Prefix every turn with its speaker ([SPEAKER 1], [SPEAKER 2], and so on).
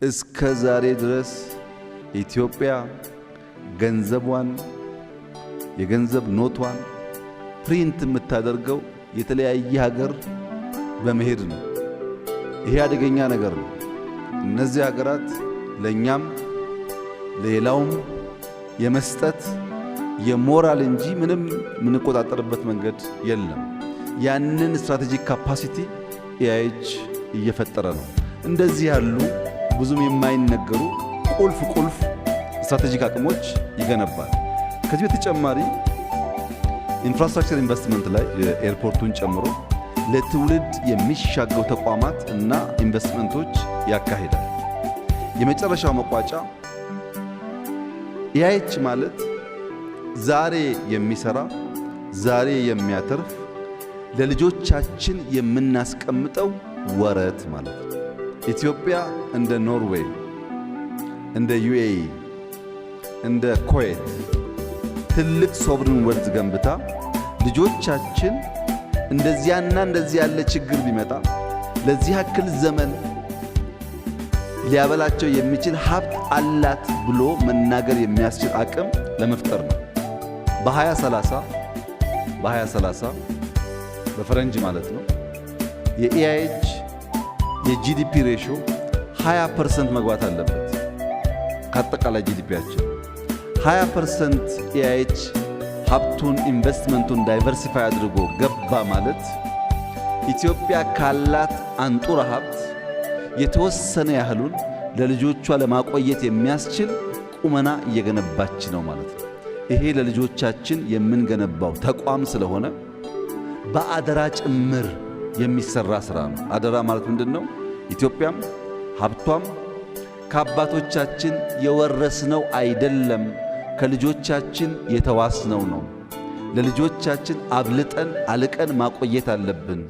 [SPEAKER 1] እስከ ዛሬ ድረስ ኢትዮጵያ ገንዘቧን የገንዘብ ኖቷን ፕሪንት የምታደርገው የተለያየ ሀገር በመሄድ ነው። ይሄ አደገኛ ነገር ነው። እነዚህ ሀገራት ለኛም ለሌላውም የመስጠት የሞራል እንጂ ምንም ምንቆጣጠርበት መንገድ የለም። ያንን ስትራቴጂክ ካፓሲቲ ኢአይኤች እየፈጠረ ነው። እንደዚህ ያሉ ብዙም የማይነገሩ ቁልፍ ስትራቴጂክ አቅሞች ይገነባል። ከዚህ በተጨማሪ ኢንፍራስትራክቸር ኢንቨስትመንት ላይ ኤርፖርቱን ጨምሮ ለትውልድ የሚሻገሩ ተቋማት እና ኢንቨስትመንቶች ያካሂዳል። የመጨረሻው መቋጫ ኢአይኤች ማለት ዛሬ የሚሰራ ዛሬ የሚያተርፍ ለልጆቻችን የምናስቀምጠው ወረት ማለት ነው። ኢትዮጵያ እንደ ኖርዌይ፣ እንደ ዩኤኢ፣ እንደ ኩዌት ትልቅ ሶቨሪን ዌልዝ ገንብታ ልጆቻችን እንደዚያና እንደዚህ ያለ ችግር ቢመጣ ለዚህ ያክል ዘመን ሊያበላቸው የሚችል ሀብት አላት ብሎ መናገር የሚያስችል አቅም ለመፍጠር ነው። በ2030 በፈረንጅ ማለት ነው የኢአይኤች የጂዲፒ ሬሽዮ 20% መግባት አለበት። ከአጠቃላይ ጂዲፒያችን 20% ኢአይኤች ሀብቱን ኢንቨስትመንቱን ዳይቨርሲፋይ አድርጎ ገባ ማለት ኢትዮጵያ ካላት አንጡራ ሀብት የተወሰነ ያህሉን ለልጆቿ ለማቆየት የሚያስችል ቁመና እየገነባች ነው ማለት ነው። ይሄ ለልጆቻችን የምንገነባው ተቋም ስለሆነ በአደራ ጭምር የሚሰራ ስራ ነው። አደራ ማለት ምንድነው? ኢትዮጵያም ሀብቷም ከአባቶቻችን የወረስነው አይደለም፣ ከልጆቻችን የተዋስነው ነው። ለልጆቻችን አብልጠን አልቀን ማቆየት አለብን።